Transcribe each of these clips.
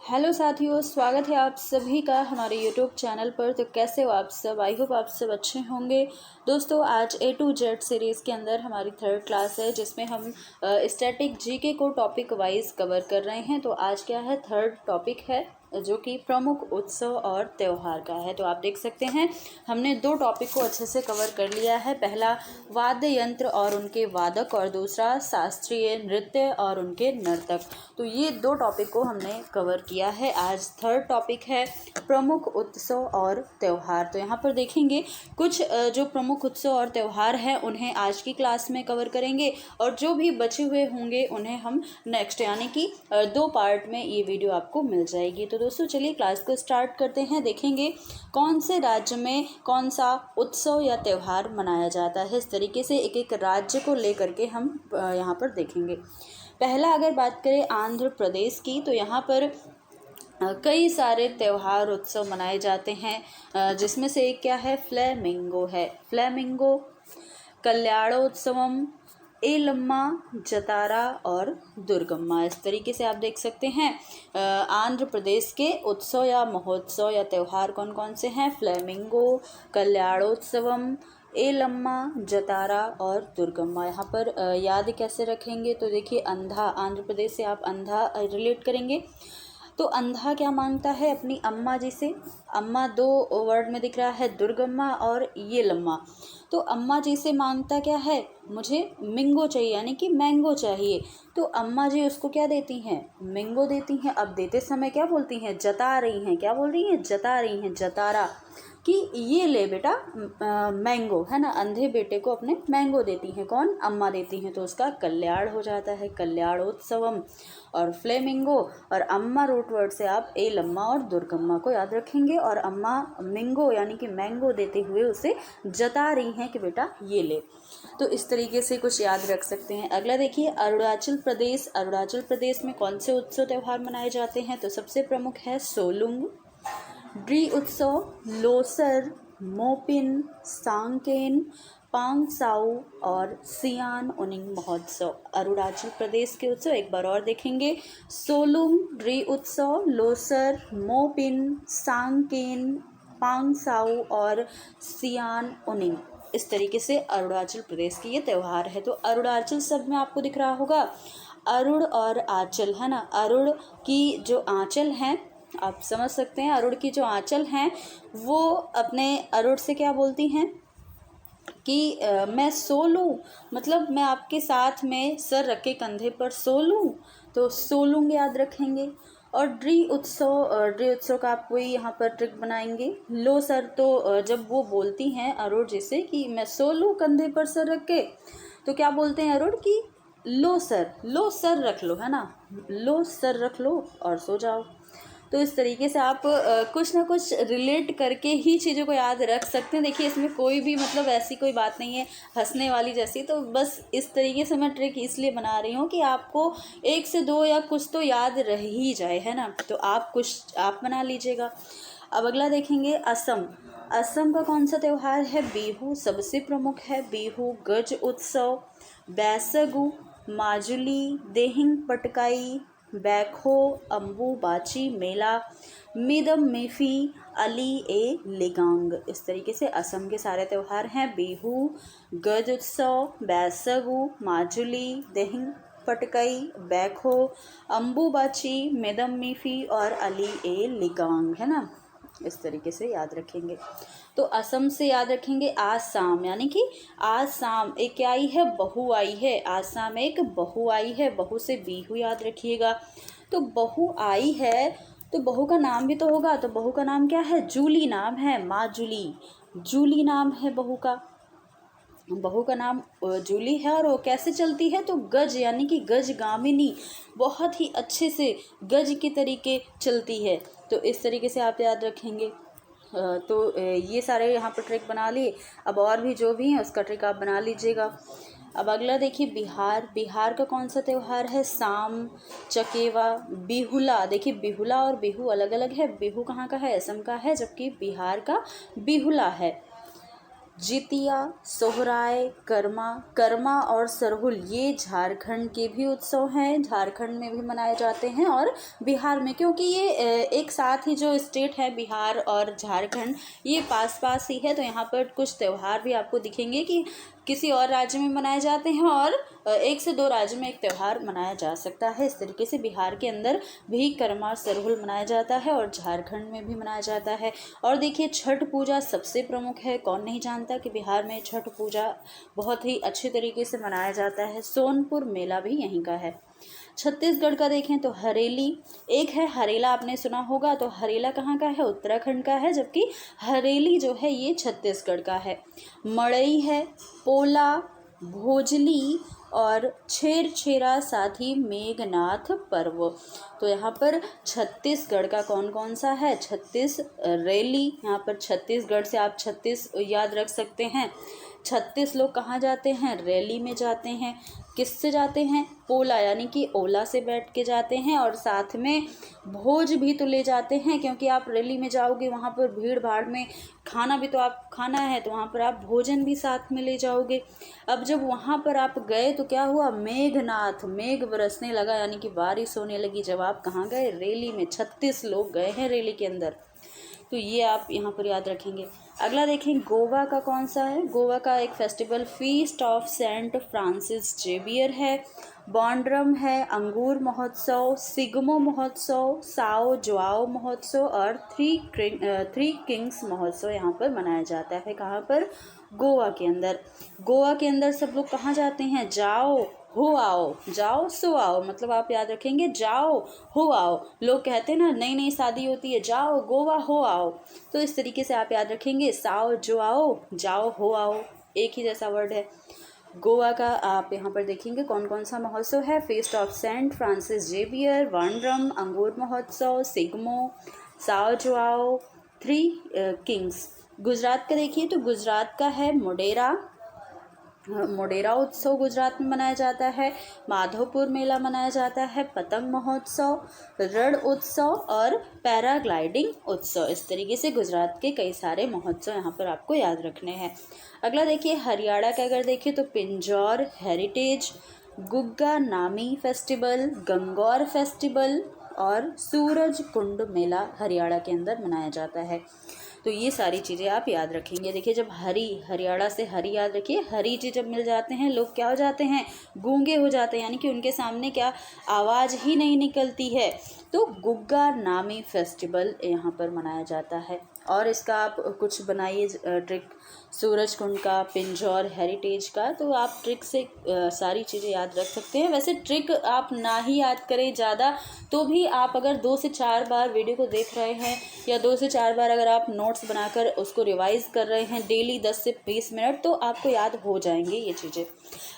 Hello साथियों, स्वागत है आप सभी का हमारे यूट्यूब चैनल पर। तो कैसे हो आप सब? आई होप आप सब अच्छे होंगे। दोस्तों, आज A to Z सीरीज़ के अंदर हमारी थर्ड क्लास है, जिसमें हम स्टैटिक जीके को टॉपिक वाइज कवर कर रहे हैं। तो आज क्या है, थर्ड टॉपिक है जो कि प्रमुख उत्सव और त्यौहार का है। तो आप देख सकते हैं हमने दो टॉपिक को अच्छे से कवर कर लिया है। पहला वाद्य यंत्र और उनके वादक, और दूसरा शास्त्रीय नृत्य और उनके नर्तक। तो ये दो टॉपिक को हमने कवर किया है। आज थर्ड टॉपिक है प्रमुख उत्सव और त्यौहार। तो यहाँ पर देखेंगे कुछ जो प्रमुख उत्सव और त्यौहार हैं उन्हें आज की क्लास में कवर करेंगे, और जो भी बचे हुए होंगे उन्हें हम नेक्स्ट यानी कि दो पार्ट में ये वीडियो आपको मिल जाएगी। तो दोस्तों चलिए क्लास को स्टार्ट करते हैं। देखेंगे कौन से राज्य में कौन सा उत्सव या त्यौहार मनाया जाता है। इस तरीके से एक एक राज्य को लेकर के हम यहाँ पर देखेंगे। पहला अगर बात करें आंध्र प्रदेश की, तो यहाँ पर कई सारे त्यौहार उत्सव मनाए जाते हैं, जिसमें से एक क्या है, फ्लेमिंगो है। फ्लेमिंगो, कल्याणोत्सवम, एलम्मा, जतारा और दुर्गम्मा। इस तरीके से आप देख सकते हैं आंध्र प्रदेश के उत्सव या महोत्सव या त्यौहार कौन कौन से हैं। फ्लेमिंगो, कल्याणोत्सवम, एलम्मा, जतारा और दुर्गम्मा। यहाँ पर याद कैसे रखेंगे, तो देखिए अंधा, आंध्र प्रदेश से आप अंधा रिलेट करेंगे। तो अंधा क्या मांगता है अपनी अम्मा जी से। अम्मा दो वर्ड में दिख रहा है, दुर्गम्मा और ये लम्मा। तो अम्मा जी से मांगता क्या है, मुझे मिंगो चाहिए यानी कि मैंगो चाहिए। तो अम्मा जी उसको क्या देती हैं, मैंगो देती हैं। अब देते समय क्या बोलती हैं, जता रही हैं। क्या बोल रही हैं, जता रही हैं, जतारा, कि ये ले बेटा मैंगो, है ना। अंधे बेटे को अपने मैंगो देती हैं, कौन, अम्मा देती हैं। तो उसका कल्याण हो जाता है, कल्याणोत्सवम। और फ्लेमिंगो और अम्मा रूट वर्ड से आप एलम्मा और दुर्गम्मा को याद रखेंगे, और अम्मा मिंगो यानी कि मैंगो देते हुए उसे जता रही हैं कि बेटा ये ले। तो इस तरीके से कुछ याद रख सकते हैं। अगला देखिए अरुणाचल प्रदेश। अरुणाचल प्रदेश में कौन से उत्सव त्यौहार मनाए जाते हैं, तो सबसे प्रमुख है सोलुंग, ड्री उत्सव, लोसर, मोपिन, सांकेन, पांगसाऊ और सियान उनिंग महोत्सव। अरुणाचल प्रदेश के उत्सव एक बार और देखेंगे, सोलुंग, ड्री उत्सव, लोसर, मोपिन, सांकेन, पांगसाऊ और सियान उनिंग। इस तरीके से अरुणाचल प्रदेश के ये त्यौहार है। तो अरुणाचल शब्द में आपको दिख रहा होगा अरुण और आंचल, है ना। अरुण की जो आंचल हैं, आप समझ सकते हैं, अरुण की जो आंचल हैं वो अपने अरुण से क्या बोलती हैं कि मैं सो लूँ, मतलब मैं आपके साथ में सर रख के कंधे पर सो लूँ। तो सोलूंग याद रखेंगे। और ड्री उत्सव का आप वही यहाँ पर ट्रिक बनाएंगे। लो सर, तो जब वो बोलती हैं अरुण जैसे कि मैं सो लूँ कंधे पर सर रख के, तो क्या बोलते हैं अरुण की लो सर रख लो, है ना। लो सर रख लो और सो जाओ। तो इस तरीके से आप कुछ ना कुछ रिलेट करके ही चीज़ों को याद रख सकते हैं। देखिए इसमें कोई भी मतलब ऐसी कोई बात नहीं है हंसने वाली जैसी। तो बस इस तरीके से मैं ट्रिक इसलिए बना रही हूँ कि आपको एक से दो या कुछ तो याद रह ही जाए, है ना। तो आप कुछ आप बना लीजिएगा। अब अगला देखेंगे असम। असम का कौन सा त्यौहार है, बिहू सबसे प्रमुख है। बिहू, गज उत्सव, बैसगु, माजुली, देहिंग पटकाई, बैखो, अम्बुबाची मेला, मिदम मेफी, अली ए लिगांग। इस तरीके से असम के सारे त्यौहार हैं, बिहू, गज उत्सव, बैसगु, माजुली, देहिंग पटकई, बैखो, अम्बुबाची, मिदम मेफी और अली ए लिगांग, है ना। इस तरीके से याद रखेंगे। तो असम से याद रखेंगे आसाम, यानी कि आसाम एक क्या आई है, बहू आई है। आसाम एक बहू आई है, बहू से बिहू याद रखिएगा। तो बहू आई है तो बहू का नाम भी तो होगा। तो बहू का नाम क्या है, जूली नाम है, माँ जूली, जूली नाम है बहू का। बहू का नाम जूली है, और वो कैसे चलती है, तो गज यानी कि गज गामिनी, बहुत ही अच्छे से गज के तरीके चलती है। तो इस तरीके से आप याद रखेंगे। तो ये सारे यहाँ पर ट्रिक बना लिए। अब और भी जो भी हैं उसका ट्रिक आप बना लीजिएगा। अब अगला देखिए बिहार। बिहार का कौन सा त्यौहार है, साम, चकेवा, बिहुला। देखिए बिहुला और बिहू अलग अलग है। बिहू कहाँ का है, असम का है, जबकि बिहार का बिहुला है। जितिया, सोहराय, कर्मा और सरहुल ये झारखंड के भी उत्सव हैं, झारखंड में भी मनाए जाते हैं और बिहार में, क्योंकि ये एक साथ ही जो स्टेट है बिहार और झारखंड ये पास पास ही है, तो यहाँ पर कुछ त्यौहार भी आपको दिखेंगे कि किसी और राज्य में मनाए जाते हैं और एक से दो राज्य में एक त्यौहार मनाया जा सकता है। इस तरीके से बिहार के अंदर भी कर्मा सरहुल मनाया जाता है और झारखंड में भी मनाया जाता है। और देखिए छठ पूजा सबसे प्रमुख है, कौन नहीं जानता कि बिहार में छठ पूजा बहुत ही अच्छे तरीके से मनाया जाता है। सोनपुर मेला भी यहीं का है। छत्तीसगढ़ का देखें तो हरेली एक है, हरेला आपने सुना होगा, तो हरेला कहाँ का है? उत्तराखंड का है, जबकि हरेली जो है ये छत्तीसगढ़ का है। मड़ई है, पोला, भोजली और छेरछेरा, साथ ही मेघनाथ पर्व। तो यहाँ पर छत्तीसगढ़ का कौन कौन सा है? रैली, यहाँ पर छत्तीसगढ़ से आप 36 याद रख सकते हैं। 36 लोग कहाँ जाते हैं? रैली में जाते हैं। किससे जाते हैं? पोला यानी कि ओला से बैठ के जाते हैं और साथ में भोज भी तो ले जाते हैं, क्योंकि आप रैली में जाओगे वहाँ पर भीड़ भाड़ में खाना भी तो आप खाना है, तो वहाँ पर आप भोजन भी साथ में ले जाओगे। अब जब वहाँ पर आप गए तो क्या हुआ? मेघनाथ, मेघ बरसने लगा यानी कि बारिश होने लगी। जब आप कहाँ गए? रैली में। 36 लोग गए हैं रैली के अंदर, तो ये आप यहाँ पर याद रखेंगे। अगला देखें गोवा का कौन सा है? गोवा का एक festival feast of Saint Francis Xavier है, बॉन्ड्रम है, अंगूर महोत्सव, सिग्मो महोत्सव, साओ जोआओ महोत्सव और थ्री किंग्स महोत्सव यहाँ पर मनाया जाता है। कहाँ पर? गोवा के अंदर। गोवा के अंदर सब लोग कहाँ जाते हैं? जाओ हो आओ, जाओ सो आओ, मतलब आप याद रखेंगे जाओ हो आओ। लोग कहते हैं ना नई नई शादी होती है, जाओ गोवा हो आओ, तो इस तरीके से आप याद रखेंगे साओ जो आओ, जाओ हो आओ, एक ही जैसा वर्ड है। गोवा का आप यहाँ पर देखेंगे कौन कौन सा महोत्सव है? Fest of Saint Francis Xavier, वांड्रम, अंगूर महोत्सव, Shigmo, Sao Joao, Three Kings. Gujarat का देखिए तो गुजरात का है मोडेरा उत्सव गुजरात में मनाया जाता है, माधोपुर मेला मनाया जाता है, पतंग महोत्सव, रण उत्सव और पैराग्लाइडिंग उत्सव। इस तरीके से गुजरात के कई सारे महोत्सव यहाँ पर आपको याद रखने हैं। अगला देखिए हरियाणा का, अगर देखिए तो पिंजौर हेरिटेज, गुग्गा नामी फेस्टिवल, गंगौर फेस्टिवल और सूरज कुंड मेला हरियाणा के अंदर मनाया जाता है। तो ये सारी चीज़ें आप याद रखेंगे। देखिए जब हरियाणा से हरी याद रखिए, हरी जी जब मिल जाते हैं लोग क्या हो जाते हैं? गूंगे हो जाते हैं, यानी कि उनके सामने क्या आवाज़ ही नहीं निकलती है। तो गुग्गा नामी फेस्टिवल यहाँ पर मनाया जाता है। और इसका आप कुछ बनाइए ट्रिक, सूरज कुंड का, पिंजौर हेरिटेज का, तो आप ट्रिक से सारी चीज़ें याद रख सकते हैं। वैसे ट्रिक आप ना ही याद करें ज़्यादा, तो भी आप अगर 2 से 4 बार वीडियो को देख रहे हैं या 2 से 4 बार अगर आप नोट्स बनाकर उसको रिवाइज़ कर रहे हैं डेली 10 से 20 मिनट, तो आपको याद हो जाएंगे ये चीज़ें।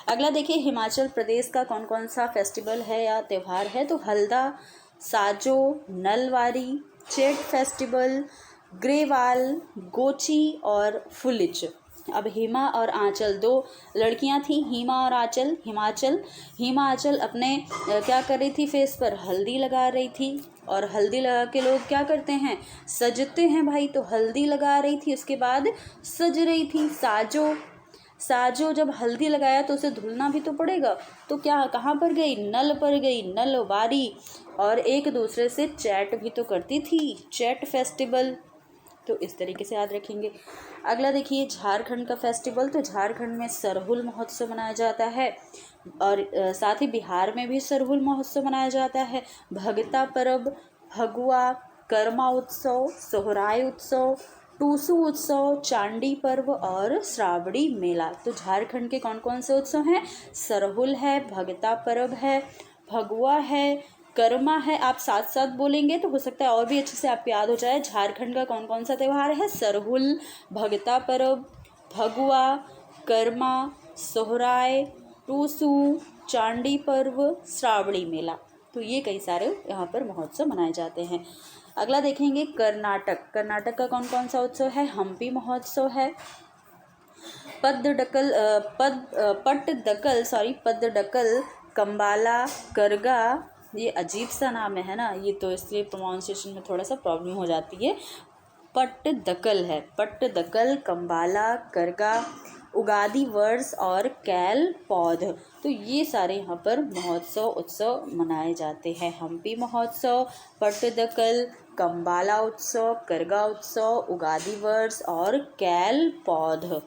अगला देखिए हिमाचल प्रदेश का कौन कौन सा फेस्टिवल है या त्यौहार है? तो हल्दा, साजो, नलवारी, चेट फेस्टिवल, ग्रेवाल, गोची और फुलिच। अब हिमा और आंचल, 2 लड़कियां थी, हिमा और आंचल। हिमाचल अपने क्या कर रही थी? फेस पर हल्दी लगा रही थी, और हल्दी लगा के लोग क्या करते हैं? सजते हैं भाई, तो हल्दी लगा रही थी, उसके बाद सज रही थी। साजो जब हल्दी लगाया तो उसे धुलना भी तो पड़ेगा, तो क्या कहाँ पर गई? नल पर गई, नलवारी। और एक दूसरे से चैट भी तो करती थी, चैट फेस्टिवल। तो इस तरीके से याद रखेंगे। अगला देखिए झारखंड का फेस्टिवल, तो झारखंड में सरहुल महोत्सव मनाया जाता है और साथ ही बिहार में भी सरहुल महोत्सव मनाया जाता है। भगता पर्व, फगुआ, कर्मा उत्सव, सोहराय उत्सव, टूसू उत्सव, चांडी पर्व और श्रावणी मेला। तो झारखंड के कौन कौन से उत्सव हैं? सरहुल है, भगता पर्व है, फगुआ है, कर्मा है। आप साथ साथ बोलेंगे तो हो सकता है और भी अच्छे से आपको याद हो जाए। झारखंड का कौन कौन सा त्यौहार है? सरहुल, भगता पर्व, फगुआ, कर्मा, सोहराय, टूसू, चांडी पर्व, श्रावणी मेला। तो ये कई सारे यहाँ पर महोत्सव मनाए जाते हैं। अगला देखेंगे कर्नाटक का कौन कौन सा उत्सव है? हम्पी महोत्सव है, पट्टदकल, कंबाला, करगा। ये अजीब सा नाम है ना, ये तो इसलिए प्रोनाउंसिएशन में थोड़ा सा प्रॉब्लम हो जाती है। पट्टदकल है। पट्टदकल, कंबाला, करगा, उगादी वर्ष और कैल पौध। तो ये सारे यहाँ पर महोत्सव उत्सव मनाए जाते हैं। हम्पी महोत्सव, पट्टदकल, कंबाला उत्सव, करगा उत्सव, उगादी वर्ष और कैल पौध।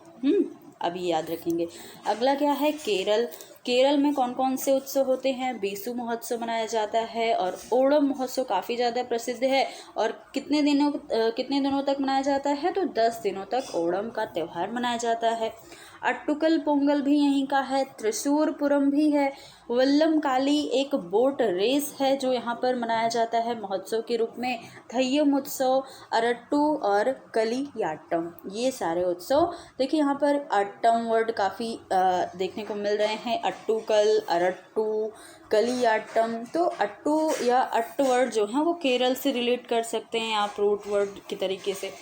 अभी याद रखेंगे। अगला क्या है? केरल। केरल में कौन कौन से उत्सव होते हैं? बीसू महोत्सव मनाया जाता है और ओणम महोत्सव काफ़ी ज़्यादा प्रसिद्ध है। और कितने दिनों तक मनाया जाता है? तो 10 दिनों तक ओणम का त्यौहार मनाया जाता है। अट्टुकल पोंगल भी यहीं का है। त्रिशूरपुरम भी है। वल्लम काली एक बोट रेस है जो यहाँ पर मनाया जाता है महोत्सव के रूप में। थय्यम उत्सव, अरट्टू और कलियाट्टम, ये सारे उत्सव। देखिए यहाँ पर अट्टम वर्ड काफ़ी देखने को मिल रहे हैं। अट्टुकल, अरट्टू, कलियाट्टम। तो अट्टू या अट्ट वर्ड जो है वो केरल से रिलेट कर सकते हैं आप रूट वर्ड की तरीके से।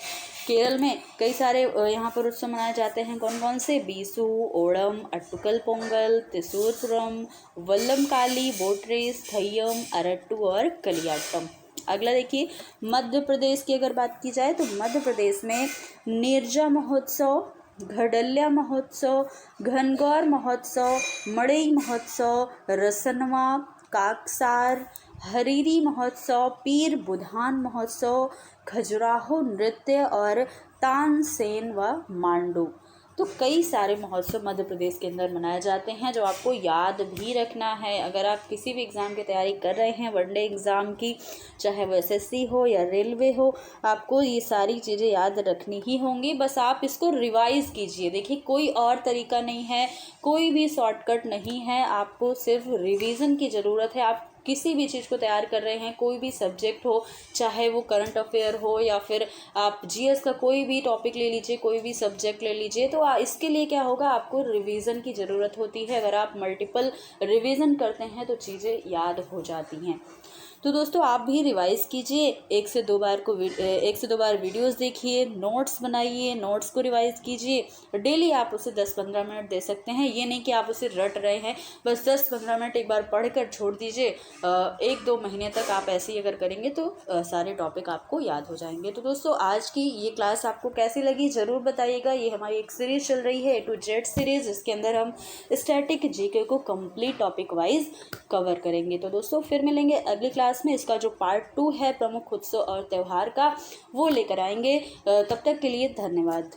केरल में कई सारे यहाँ पर उत्सव मनाए जाते हैं। कौन कौन से? बीसू, ओणम, अट्टुकल पोंगल, त्रिशूरपुरम, वल्लम काली, बोट रेस, थय्यम, अरट्टू और कलियाट्टम। अगला देखिए, मध्य प्रदेश की अगर बात की जाए तो मध्य प्रदेश में नीरजा महोत्सव, घड़ल्या महोत्सव, घनगौर महोत्सव, मड़ई महोत्सव, रसनवा, काकसार, हरीरी महोत्सव, पीर बुधान महोत्सव, खजुराहो नृत्य और तानसेन व मांडू। तो कई सारे महोत्सव मध्य प्रदेश के अंदर मनाए जाते हैं जो आपको याद भी रखना है। अगर आप किसी भी एग्ज़ाम की तैयारी कर रहे हैं, वनडे एग्ज़ाम की, चाहे वो एसएससी हो या रेलवे हो, आपको ये सारी चीज़ें याद रखनी ही होंगी। बस आप इसको रिवाइज़ कीजिए। देखिए कोई और तरीका नहीं है, कोई भी शॉर्टकट नहीं है, आपको सिर्फ रिवीजन की ज़रूरत है। आप किसी भी चीज़ को तैयार कर रहे हैं, कोई भी सब्जेक्ट हो, चाहे वो करंट अफेयर हो या फिर आप जीएस का कोई भी टॉपिक ले लीजिए, कोई भी सब्जेक्ट ले लीजिए, तो इसके लिए क्या होगा, आपको रिवीजन की ज़रूरत होती है। अगर आप मल्टीपल रिवीजन करते हैं तो चीज़ें याद हो जाती हैं। तो दोस्तों आप भी रिवाइज़ कीजिए, एक से दो बार वीडियोस देखिए, नोट्स बनाइए, नोट्स को रिवाइज़ कीजिए। डेली आप उसे 10-15 मिनट दे सकते हैं। ये नहीं कि आप उसे रट रहे हैं, बस 10-15 मिनट एक बार पढ़कर छोड़ दीजिए। 1-2 महीने तक आप ऐसे ही अगर करेंगे तो सारे टॉपिक आपको याद हो जाएंगे। तो दोस्तों आज की ये क्लास आपको कैसी लगी ज़रूर बताइएगा। ये हमारी एक सीरीज़ चल रही है A to Z सीरीज़, जिसके अंदर हम स्टैटिक जीके को कंप्लीट टॉपिक वाइज कवर करेंगे। तो दोस्तों फिर मिलेंगे अगली क्लास में। इसका जो पार्ट 2 है प्रमुख उत्सव और त्यौहार का, वो लेकर आएंगे। तब तक के लिए धन्यवाद।